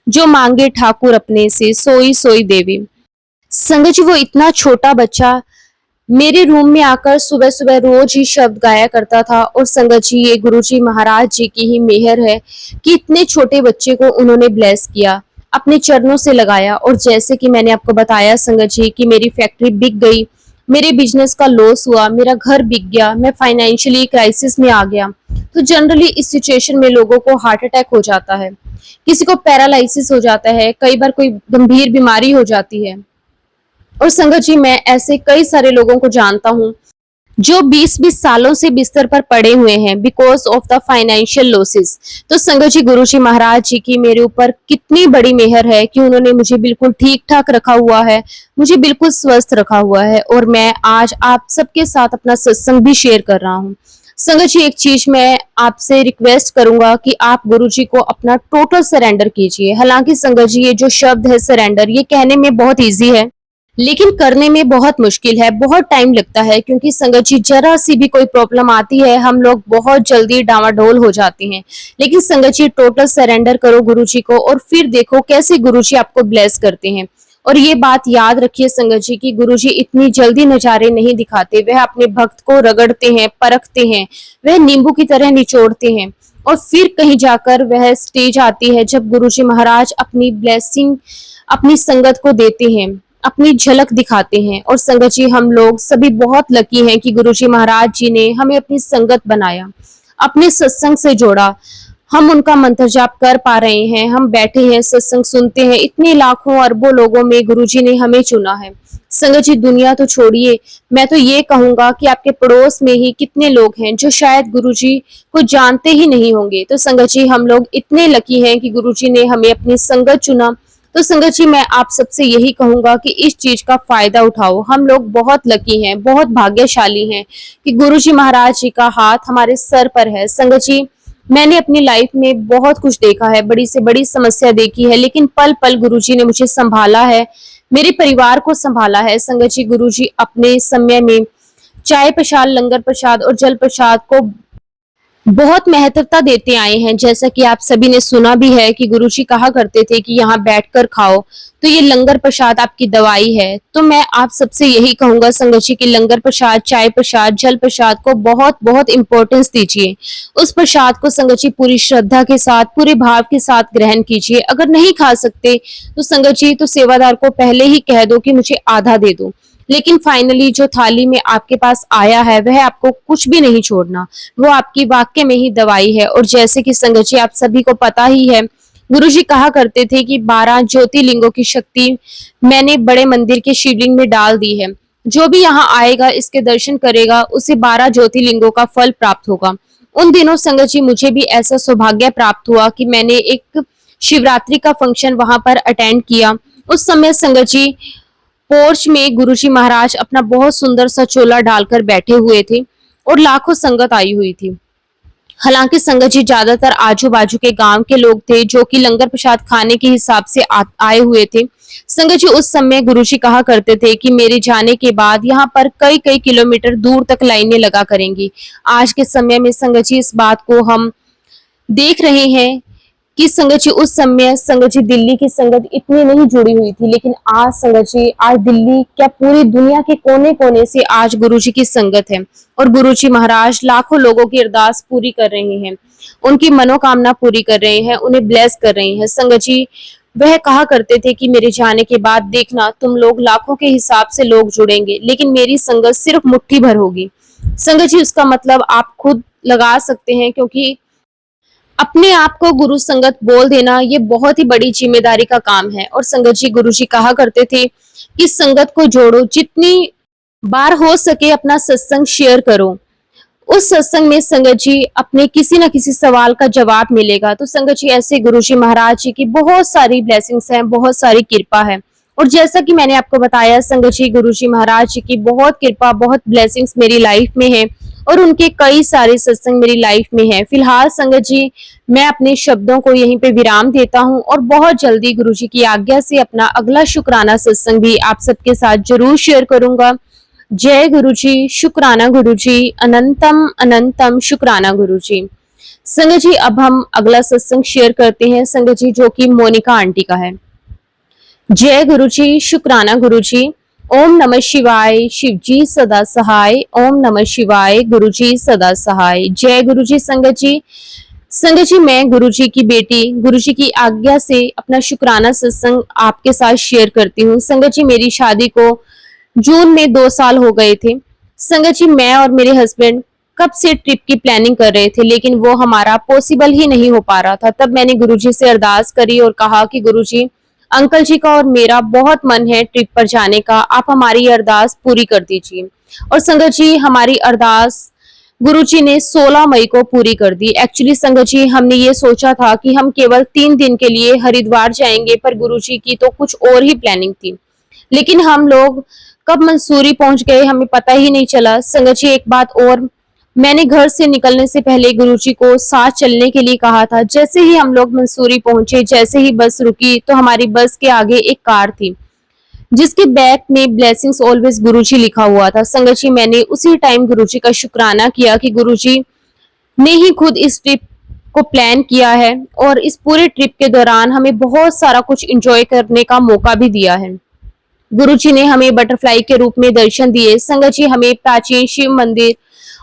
जो मांगे ठाकुर अपने से सोई सोई देवी। संगत जी वो इतना छोटा बच्चा मेरे रूम में आकर सुबह सुबह रोज ही शब्द गाया करता था। और संगत जी ये गुरुजी महाराज जी की ही मेहर है कि इतने छोटे बच्चे को उन्होंने ब्लेस किया, अपने चरणों से लगाया। और जैसे कि मैंने आपको बताया संगत जी कि मेरी फैक्ट्री बिक गई, मेरे बिजनेस का लॉस हुआ, मेरा घर बिक गया, मैं फाइनेंशियली क्राइसिस में आ गया। तो जनरली इस सिचुएशन में लोगों को हार्ट अटैक हो जाता है, किसी को पैरालिसिस हो जाता है, कई बार कोई गंभीर बीमारी हो जाती है। और संगत जी मैं ऐसे कई सारे लोगों को जानता हूँ जो 20-20 सालों से बिस्तर पर पड़े हुए हैं because of the financial losses. तो संगत जी गुरुजी महाराज जी की मेरे ऊपर कितनी बड़ी मेहर है कि उन्होंने मुझे बिल्कुल ठीक ठाक रखा हुआ है, मुझे बिल्कुल स्वस्थ रखा हुआ है। और मैं आज आप सबके साथ अपना सत्संग भी शेयर कर रहा हूँ। संगत जी एक चीज मैं आपसे रिक्वेस्ट करूंगा कि आप गुरुजी को अपना टोटल सरेंडर कीजिए। हालांकि संगत जी ये जो शब्द है सरेंडर, ये कहने में बहुत ईजी है लेकिन करने में बहुत मुश्किल है, बहुत टाइम लगता है। क्योंकि संगत जी जरा सी भी कोई प्रॉब्लम आती है हम लोग बहुत जल्दी डावाडोल हो जाते हैं। लेकिन संगत जी टोटल सरेंडर करो गुरुजी को और फिर देखो कैसे गुरुजी आपको ब्लेस करते हैं। और ये बात याद रखिए संगत जी की गुरुजी इतनी जल्दी नजारे नहीं दिखाते, वह अपने भक्त को रगड़ते हैं, परखते हैं, वह नींबू की तरह निचोड़ते हैं। और फिर कहीं जाकर वह स्टेज आती है जब गुरुजी महाराज अपनी ब्लेसिंग अपनी संगत को देते हैं, अपनी झलक दिखाते हैं। और संगत जी हम लोग सभी बहुत लकी हैं कि गुरुजी महाराज जी ने हमें अपनी संगत बनाया, अपने सत्संग से जोड़ा। हम उनका मंत्र जाप कर पा रहे हैं, हम बैठे हैं सत्संग सुनते हैं। इतने लाखों अरबों लोगों में गुरुजी ने हमें चुना है। संगत जी दुनिया तो छोड़िए, मैं तो ये कहूंगा कि आपके पड़ोस में ही कितने लोग हैं जो शायद गुरुजी को जानते ही नहीं होंगे। तो संगत जी हम लोग इतने लकी हैं कि गुरुजी ने हमें अपनी संगत चुना। तो संगत जी मैं आप सबसे यही कहूंगा कि इस चीज का फायदा उठाओ। हम लोग बहुत लकी हैं, बहुत भाग्यशाली हैं कि गुरुजी महाराज जी का हाथ हमारे सर पर है। संगत जी मैंने अपनी लाइफ में बहुत कुछ देखा है, बड़ी से बड़ी समस्या देखी है, लेकिन पल पल गुरुजी ने मुझे संभाला है, मेरे परिवार को संभाला है। संगत जी गुरुजी अपने समय में चाय प्रसाद, लंगर प्रसाद और जल प्रसाद को बहुत महत्वता देते आए हैं। जैसा कि आप सभी ने सुना भी है कि गुरुजी कहा करते थे कि यहाँ बैठकर खाओ, तो ये लंगर प्रसाद आपकी दवाई है। तो मैं आप सबसे यही कहूंगा संगत जी कि लंगर प्रसाद, चाय प्रसाद, जल प्रसाद को बहुत बहुत इंपॉर्टेंस दीजिए। उस प्रसाद को संगत जी पूरी श्रद्धा के साथ, पूरे भाव के साथ ग्रहण कीजिए। अगर नहीं खा सकते तो संगत जी तो सेवादार को पहले ही कह दो कि मुझे आधा दे दो, लेकिन फाइनली जो थाली में आपके पास आया है वह आपको कुछ भी नहीं छोड़ना, वो आपकी वाक्य में ही दवाई है। और जैसे कि संगत जी आप सभी को पता ही है, गुरुजी कहा करते थे कि 12 ज्योतिर्लिंगों की शक्ति मैंने बड़े मंदिर के शिवलिंग में डाल दी है। जो भी यहाँ आएगा, इसके दर्शन करेगा, उसे 12 ज्योतिर्लिंगों का फल प्राप्त होगा। उन दिनों संगत जी मुझे भी ऐसा सौभाग्य प्राप्त हुआ कि मैंने एक शिवरात्रि का फंक्शन वहां पर अटेंड किया। उस समय संगत जी पोर्च में गुरुजी महाराज अपना बहुत सुंदर सा चोला डालकर बैठे हुए थे और लाखों संगत आई हुई थी। हालांकि संगत जी ज्यादातर आजू बाजू के गांव के लोग थे जो कि लंगर प्रसाद खाने के हिसाब से आए हुए थे। संगत जी उस समय गुरुजी कहा करते थे कि मेरे जाने के बाद यहाँ पर कई कई किलोमीटर दूर तक लाइनें लगा करेंगी। आज के समय में संगत जी इस बात को हम देख रहे हैं कि संगत जी उस समय संगत जी दिल्ली की संगत इतनी नहीं जुड़ी हुई थी, लेकिन आज संगत जी आज दिल्ली क्या पूरी दुनिया के कोने कोने से आज गुरु जी की संगत है और गुरु जी महाराज लाखों लोगों की अरदास पूरी कर रहे हैं, उनकी मनोकामना पूरी कर रहे हैं, उन्हें ब्लेस कर रहे हैं। संगत जी वह कहा करते थे कि मेरे जाने के बाद देखना तुम लोग लाखों के हिसाब से लोग जुड़ेंगे, लेकिन मेरी संगत सिर्फ मुट्ठी भर होगी। संगत जी उसका मतलब आप खुद लगा सकते हैं, क्योंकि अपने आप को गुरु संगत बोल देना ये बहुत ही बड़ी जिम्मेदारी का काम है। और संगत जी गुरु जी कहा करते थे कि संगत को जोड़ो, जितनी बार हो सके अपना सत्संग शेयर करो। उस सत्संग में संगत जी अपने किसी न किसी सवाल का जवाब मिलेगा। तो संगत जी ऐसे गुरु जी महाराज जी की बहुत सारी ब्लेसिंग्स हैं, बहुत सारी कृपा है। और जैसा कि मैंने आपको बताया संगत जी गुरु जी महाराज जी की बहुत कृपा, बहुत ब्लेसिंग्स मेरी लाइफ में है और उनके कई सारे सत्संग मेरी लाइफ में है। फिलहाल संगत जी मैं अपने शब्दों को यहीं पे विराम देता हूँ और बहुत जल्दी गुरु जी की आज्ञा से अपना अगला शुक्राना सत्संग भी आप सबके साथ जरूर शेयर करूंगा। जय गुरु जी, शुक्राना गुरु जी, अनंतम अनंतम शुक्राना गुरु जी। संगत जी अब हम अगला सत्संग शेयर करते हैं संगत जी, जो कि मोनिका आंटी का है। जय गुरु जी, शुक्राना गुरु जी। ओम नमः शिवाय, शिव जी सदा सहाय। ओम नमः शिवाय, गुरु जी सदा सहाय। जय गुरु जी। संगत जी मैं गुरु जी की बेटी गुरु जी की आज्ञा से अपना शुक्राना सत्संग आपके साथ शेयर करती हूँ। संगत जी मेरी शादी को जून में 2 साल हो गए थे। संगत जी मैं और मेरे हस्बैंड कब से ट्रिप की प्लानिंग कर रहे थे, लेकिन वो हमारा पॉसिबल ही नहीं हो पा रहा था। तब मैंने गुरुजी से अरदास करी और कहा कि गुरुजी अंकल जी का और मेरा बहुत मन है ट्रिप पर जाने का, आप हमारी अरदास पूरी कर दीजिए। और संगत जी हमारी अरदास गुरुजी ने 16 मई को पूरी कर दी। एक्चुअली संगत जी हमने ये सोचा था कि हम केवल 3 दिन के लिए हरिद्वार जाएंगे, पर गुरुजी की तो कुछ और ही प्लानिंग थी। लेकिन हम लोग कब मंसूरी पहुंच गए हमें पता ही नहीं चला। संगत जी एक बात और, मैंने घर से निकलने से पहले गुरुजी को साथ चलने के लिए कहा था। जैसे ही हम लोग मंसूरी पहुंचे, जैसे ही बस रुकी तो हमारी बस के आगे एक कार थी जिसके बैक में ब्लेसिंग्स ऑलवेज गुरुजी लिखा हुआ था। संगत जी मैंने उसी टाइम गुरुजी का शुक्राना किया कि गुरुजी ने ही खुद इस ट्रिप को प्लान किया है और इस पूरे ट्रिप के दौरान हमें बहुत सारा कुछ एंजॉय करने का मौका भी दिया है। गुरुजी ने हमें बटरफ्लाई के रूप में दर्शन दिए। संगत जी हमें प्राचीन शिव मंदिर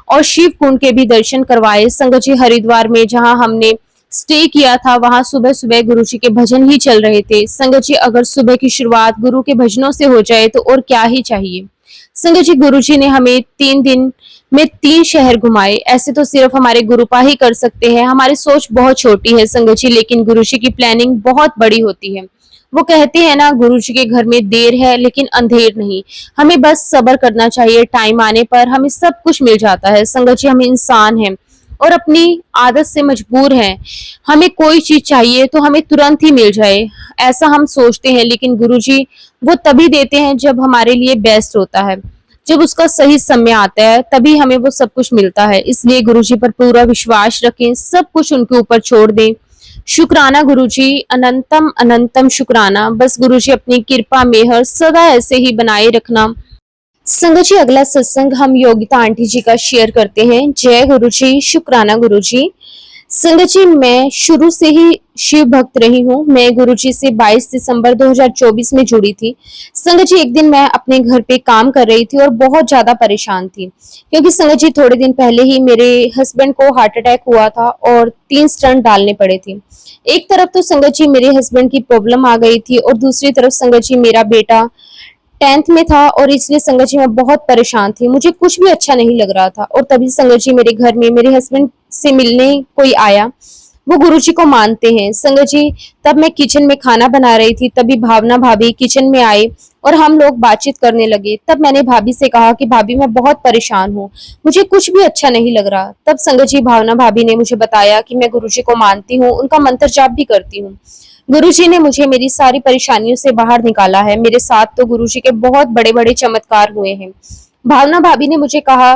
और शिव कुंड के भी दर्शन करवाए। संगत जी हरिद्वार में जहां हमने स्टे किया था वहां सुबह सुबह गुरु जी के भजन ही चल रहे थे। संगत जी अगर सुबह की शुरुआत गुरु के भजनों से हो जाए तो और क्या ही चाहिए। संगत जी गुरु जी ने हमें 3 दिन में 3 शहर घुमाए। ऐसे तो सिर्फ हमारे गुरुपा ही कर सकते हैं, हमारी सोच बहुत छोटी है संगत जी, लेकिन गुरु जी की प्लानिंग बहुत बड़ी होती है। वो कहते हैं ना गुरु जी के घर में देर है लेकिन अंधेर नहीं। हमें बस सब्र करना चाहिए, टाइम आने पर हमें सब कुछ मिल जाता है। संगत जी हम इंसान हैं और अपनी आदत से मजबूर हैं। हमें कोई चीज चाहिए तो हमें तुरंत ही मिल जाए, ऐसा हम सोचते हैं, लेकिन गुरुजी वो तभी देते हैं जब हमारे लिए बेस्ट होता है, जब उसका सही समय आता है तभी हमें वो सब कुछ मिलता है। इसलिए गुरुजी पर पूरा विश्वास रखें, सब कुछ उनके ऊपर छोड़ दें। शुक्राना गुरुजी, अनंतम अनंतम शुक्राना। बस गुरुजी अपनी कृपा मेहर सदा ऐसे ही बनाए रखना। संगत जी अगला सत्संग हम योगिता आंटी जी का शेयर करते हैं। जय गुरु जी, शुक्राना गुरु जी। संगत जी मैं शुरू से ही शिव भक्त रही हूँ। मैं गुरु जी से 22 दिसंबर 2024 में जुड़ी थी। संगत जी एक दिन मैं अपने घर पे काम कर रही थी और बहुत ज्यादा परेशान थी, क्योंकि संगत जी थोड़े दिन पहले ही मेरे हस्बैंड को हार्ट अटैक हुआ था और 3 स्टंट डालने पड़े थे। एक तरफ तो संगत जी मेरे हस्बैंड की प्रॉब्लम आ गई थी और दूसरी तरफ संगत जी मेरा बेटा 10th में था और इसलिए संगत जी मैं बहुत परेशान थी, मुझे कुछ भी अच्छा नहीं लग रहा था। और तभी संगत जी मेरे घर में मेरे हस्बैंड से मिलने कोई आया, वो गुरुजी को मानते हैं। संगत जी तब मैं किचन में खाना बना रही थी, तभी भावना भाभी किचन में आए और हम लोग बातचीत करने लगे। तब मैंने भाभी से कहा कि भाभी मैं बहुत परेशान हूँ, मुझे कुछ भी अच्छा नहीं लग रहा। तब संगत जी भावना भाभी ने मुझे बताया कि मैं गुरुजी को मानती हूँ, उनका मंत्र जाप भी करती हूँ। गुरुजी ने मुझे मेरी सारी परेशानियों से बाहर निकाला है। मेरे साथ तो गुरुजी के बहुत बड़े बड़े चमत्कार हुए हैं। भावना भाभी ने मुझे कहा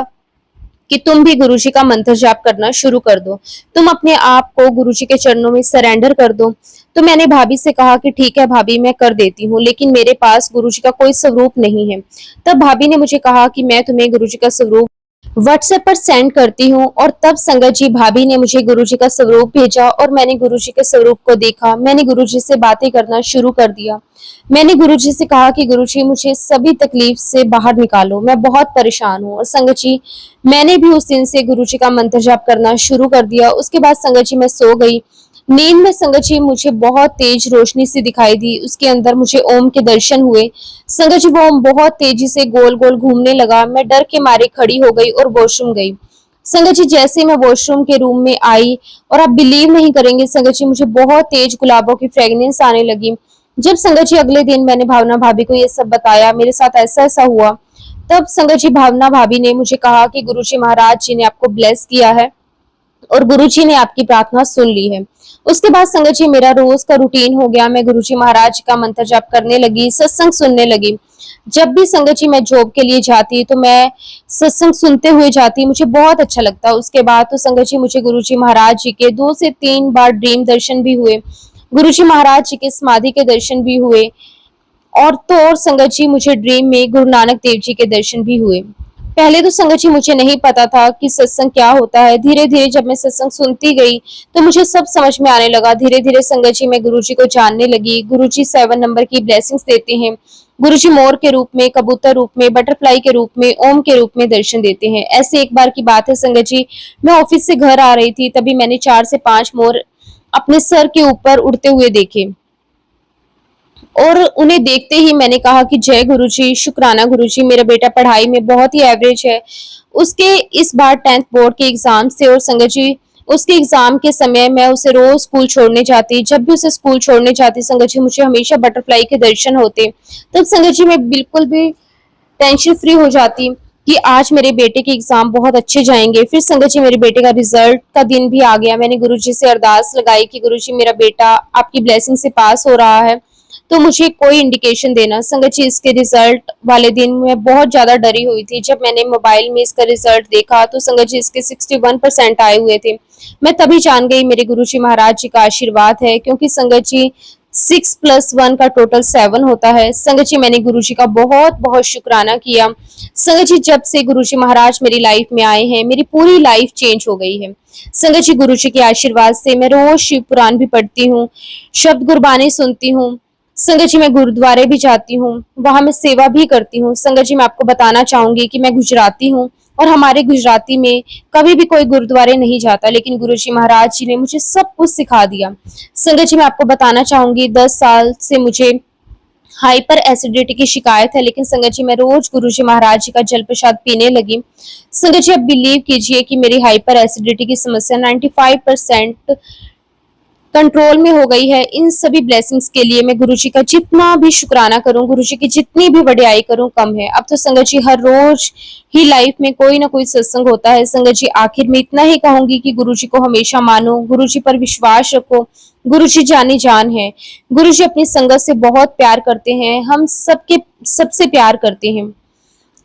कि तुम भी गुरु जी का मंत्र जाप करना शुरू कर दो, तुम अपने आप को गुरु जी के चरणों में सरेंडर कर दो। तो मैंने भाभी से कहा कि ठीक है भाभी, मैं कर देती हूँ, लेकिन मेरे पास गुरु जी का कोई स्वरूप नहीं है। तब भाभी ने मुझे कहा कि मैं तुम्हें गुरु जी का स्वरूप व्हाट्सएप पर सेंड करती हूँ। और तब संगत जी भाभी ने मुझे गुरुजी का स्वरूप भेजा और मैंने गुरुजी के स्वरूप को देखा। मैंने गुरुजी से बातें करना शुरू कर दिया। मैंने गुरुजी से कहा कि गुरुजी मुझे सभी तकलीफ से बाहर निकालो, मैं बहुत परेशान हूँ। और संगत जी मैंने भी उस दिन से गुरुजी का मंत्र जाप करना शुरू कर दिया। उसके बाद संगत जी मैं सो गई। नींद में संगत जी मुझे बहुत तेज रोशनी सी दिखाई दी, उसके अंदर मुझे ओम के दर्शन हुए। संगत जी वो ओम बहुत तेजी से गोल गोल घूमने लगा। मैं डर के मारे खड़ी हो गई और वॉशरूम गई। संगत जी जैसे मैं वॉशरूम के रूम में आई, और आप बिलीव नहीं करेंगे संगत जी, मुझे बहुत तेज गुलाबों की फ्रेग्रेंस आने लगी। जब संगत जी अगले दिन मैंने भावना भाभी को ये सब बताया, मेरे साथ ऐसा ऐसा हुआ, तब संगत जी भावना भाभी ने मुझे कहा कि गुरुजी महाराज जी ने आपको ब्लेस किया है और गुरुजी ने आपकी प्रार्थना सुन ली है। उसके बाद संगत जी मेरा रोज का रूटीन हो गया। मैं गुरुजी महाराज का मंत्र जाप करने लगी, सत्संग सुनने लगी। जब भी संगत जी मैं जॉब के लिए जाती तो मैं सत्संग सुनते हुए जाती, मुझे बहुत अच्छा लगता। उसके बाद तो संगत जी मुझे गुरुजी महाराज जी के 2 से 3 बार ड्रीम दर्शन भी हुए, गुरुजी महाराज जी के समाधि के दर्शन भी हुए, और तो और संगत जी मुझे ड्रीम में गुरु नानक देव जी के दर्शन भी हुए। पहले तो संगत जी मुझे नहीं पता था कि सत्संग क्या होता है। धीरे धीरे जब मैं सत्संग सुनती गई तो मुझे सब समझ में आने लगा। धीरे धीरे संगत जी मैं गुरु जी को जानने लगी। गुरु जी 7 नंबर की ब्लेसिंग्स देते हैं। गुरु जी मोर के रूप में, कबूतर रूप में, बटरफ्लाई के रूप में, ओम के रूप में दर्शन देते हैं। ऐसे एक बार की बात है संगत जी, मैं ऑफिस से घर आ रही थी, तभी मैंने 4 से 5 मोर अपने सर के ऊपर उड़ते हुए देखे, और उन्हें देखते ही मैंने कहा कि जय गुरुजी, शुक्राना गुरुजी, मेरा बेटा पढ़ाई में बहुत ही एवरेज है। उसके इस बार 10th बोर्ड के एग्जाम से, और संगत जी उसके एग्जाम के समय मैं उसे रोज स्कूल छोड़ने जाती। जब भी उसे स्कूल छोड़ने जाती संगत जी मुझे हमेशा बटरफ्लाई के दर्शन होते। तब संगत जी मैं बिल्कुल भी टेंशन फ्री हो जाती कि आज मेरे बेटे के एग्जाम बहुत अच्छे जाएंगे। फिर संगत जी मेरे बेटे का रिजल्ट का दिन भी आ गया। मैंने गुरुजी से अरदास लगाई कि गुरुजी मेरा बेटा आपकी ब्लेसिंग से पास हो रहा है, तो मुझे कोई इंडिकेशन देना। संगत जी इसके रिजल्ट वाले दिन मैं बहुत ज्यादा डरी हुई थी। जब मैंने मोबाइल में इसका रिजल्ट देखा तो संगत जी इसके 61% आए हुए थे। मैं तभी जान गई मेरे गुरुजी महाराज जी का आशीर्वाद है, क्योंकि संगत जी 6 + 1 का टोटल 7 होता है। संगत जी मैंने गुरुजी का बहुत बहुत शुक्राना किया। संगत जी जब से गुरुजी महाराज मेरी लाइफ में आए हैं, मेरी पूरी लाइफ चेंज हो गई है। संगत जी गुरुजी के आशीर्वाद से मैं रोज शिव पुराण भी पढ़ती हूँ, शब्द गुरबानी सुनती हूँ। संगत जी मैं गुरुद्वारे भी जाती हूँ, वहां मैं सेवा भी करती हूँ। संगत जी मैं आपको बताना चाहूंगी कि मैं गुजराती हूँ, और हमारे गुजराती में कभी भी कोई गुरुद्वारे नहीं जाता, लेकिन गुरुजी महाराज जी ने मुझे सब कुछ सिखा दिया। संगत जी मैं आपको बताना चाहूंगी 10 साल से मुझे हाइपर एसिडिटी की शिकायत है, लेकिन संगत जी मैं रोज गुरुजी महाराज जी का जल प्रसाद पीने लगी। संगत जी आप बिलीव कीजिए कि मेरी हाइपर एसिडिटी की समस्या 95% कंट्रोल में हो गई है। इन सभी ब्लेसिंग्स के लिए मैं गुरुजी का जितना भी शुक्राना करूं, गुरुजी की जितनी भी वडियाई करूं कम है। अब तो संगत जी हर रोज ही लाइफ में कोई ना कोई सत्संग होता है। संगत जी आखिर में इतना ही कहूंगी कि गुरुजी को हमेशा मानो, गुरुजी पर विश्वास रखो। गुरुजी जानी जान है। गुरुजी अपनी संगत से बहुत प्यार करते हैं, हम सबके सबसे प्यार करते हैं।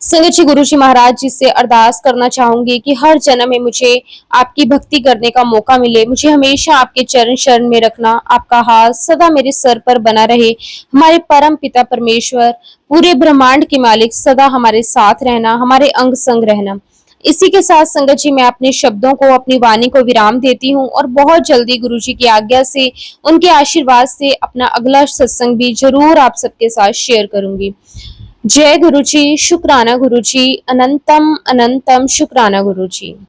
संगत जी गुरुजी महाराज जी से अरदास करना चाहूंगी कि हर जन्म में मुझे आपकी भक्ति करने का मौका मिले। मुझे हमेशा आपके चरण शरण में रखना, आपका हाथ सदा मेरे सर पर बना रहे। हमारे परम पिता परमेश्वर, पूरे ब्रह्मांड के मालिक सदा हमारे साथ रहना, हमारे अंग संग रहना। इसी के साथ संगत जी मैं अपने शब्दों को, अपनी वाणी को विराम देती हूँ, और बहुत जल्दी गुरुजी की आज्ञा से, उनके आशीर्वाद से अपना अगला सत्संग भी जरूर आप सबके साथ शेयर करूंगी। जय गुरुजी, शुक्राना गुरुजी, अनंतम अनंतम शुक्राना गुरुजी।